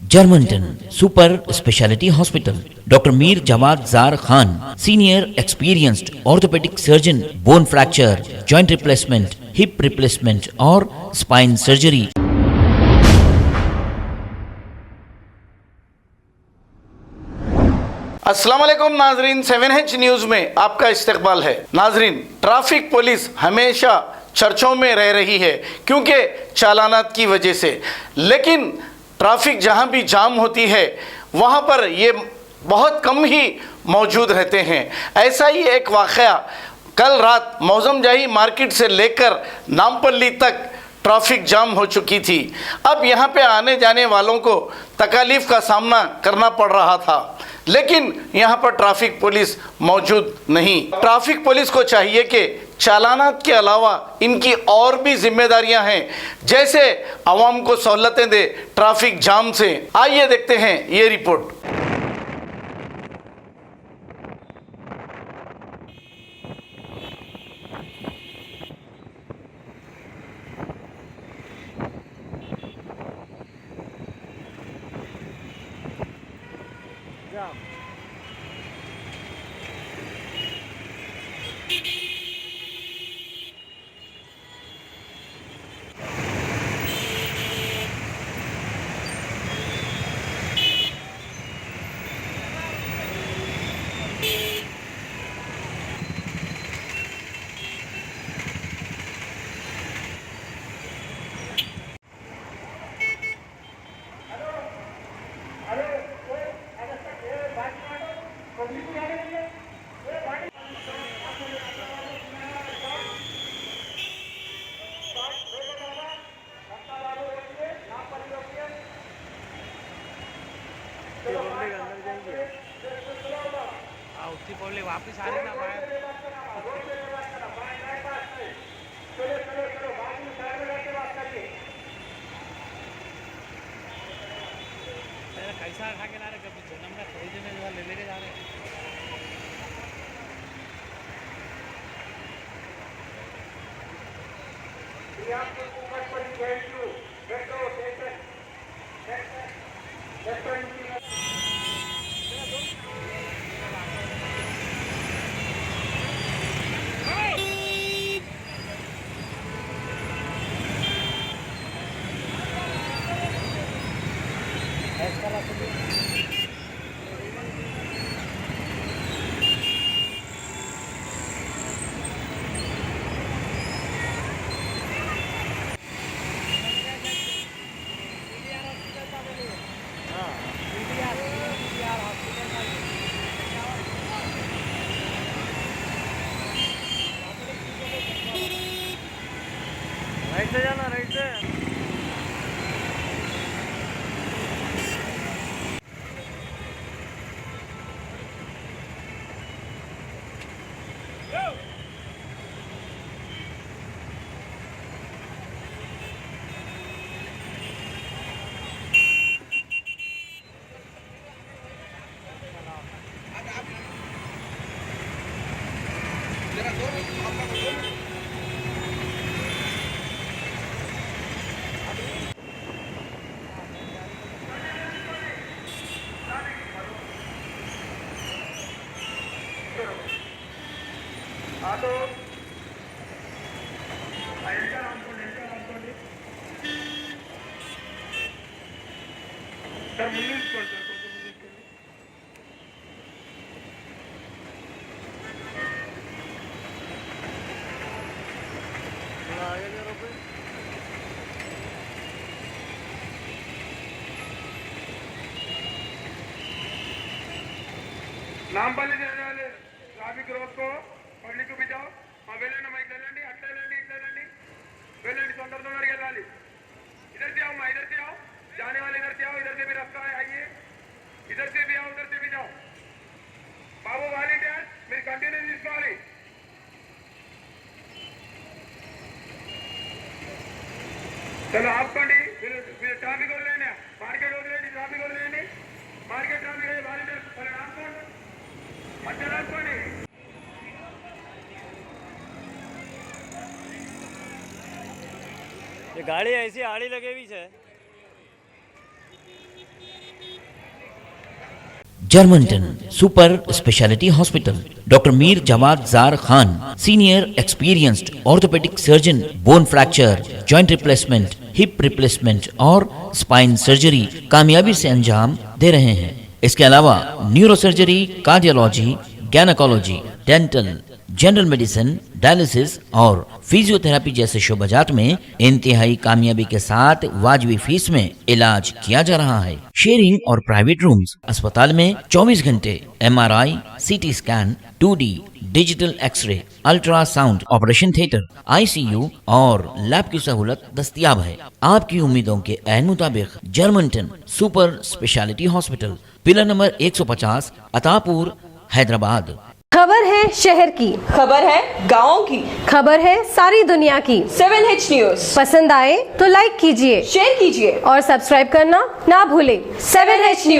Germantown Super Speciality Hospital. Dr. Mir Jawad Zar Khan, senior experienced orthopedic surgeon, bone fracture, joint replacement, hip replacement और spine surgery. अस्सलाम वालेकुम नाजरीन, 7H news में आपका इस्तकबाल है। नाजरीन, ट्रैफिक पुलिस हमेशा चर्चों में रह रही है क्योंकि चालानात की वजह से, लेकिन ट्रैफिक जहां भी जाम होती है वहां पर ये बहुत कम ही मौजूद रहते हैं। ऐसा ही एक वाक़या कल रात मौजम जाही मार्केट से लेकर नामपल्ली तक ट्रैफिक जाम हो चुकी थी। अब यहाँ पे आने जाने वालों को तकालीफ का सामना करना पड़ रहा था, लेकिन यहाँ पर ट्रैफिक पुलिस मौजूद नहीं। ट्रैफिक पुलिस को चाहिए कि चालानात के अलावा इनकी और भी जिम्मेदारियां हैं, जैसे आवाम को सहूलतें दे ट्रैफिक जाम से। आइए देखते हैं ये रिपोर्ट। उसकी पब्लिक वापस आ रही ना बाहर। कैसा खा के ला रहे, कभी जन्म का खरीदने जो ले लेके जा रहे हैं। राइट से जाना, राइट से। ఆటో అనుకోండి సార్, ముందు తీసుకోండి సార్, కొంచెం ముందు తీసుకోండి. नामपल्ली जाने ट्रैफिक रोको, पब्लिक को बिठाओ। हाँ వెళ్ళండి, అమ్మా ఇట్లా వెళ్ళండి, అట్లా వెళ్ళండి, ఇట్లా వెళ్ళండి, వెళ్ళండి, తొందరగా వెళ్ళాలి। इधर से आओ माँ, इधर से आओ, जाने वाले इधर से आओ, इधर से भी रास्ता है, आइए, इधर से भी आओ, उधर से भी जाओ। बाबू वाలంటీర్ మీరు కంటిన్యూ తీసుకోవాలి। चलो ఆపుకోండి, మీరు ట్రాఫిక్ వదిలేండి, మార్కెట్ వదిలేండి, ట్రాఫిక్ వదిలేండి, మార్కెట్ ట్రాఫిక్ వాలంటీర్ సరే ఆపుకోండి, మధ్యలో ఆపుకోండి। ये गाड़ी ऐसी आड़ी लगे भी है। जर्मनटन super speciality hospital, doctor Mir Jamat Jar Khan, senior experienced orthopaedic surgeon, bone fracture, joint replacement, hip replacement और स्पाइन सर्जरी कामयाबी से अंजाम दे रहे हैं। इसके अलावा neuro surgery, cardiology, gynaecology, dental, general medicine, dialysis और फिजियोथेरेपी जैसे शोबाजात में इंतहाई कामयाबी के साथ वाजबी फीस में इलाज किया जा रहा है। शेयरिंग और प्राइवेट रूम्स, अस्पताल में 24 घंटे MRI, CT scan, 2D digital x-ray, ultrasound, operation theatre, ICU और लैब की सहूलत दस्तयाब है। आपकी उम्मीदों के ऐन मुताबिक Germanten super speciality hospital, pillar number 150, Attapur, Hyderabad. खबर है शहर की, खबर है गाँव की, खबर है सारी दुनिया की। 7H न्यूज पसंद आए तो लाइक कीजिए, शेयर कीजिए और सब्सक्राइब करना ना भूलें। 7H news.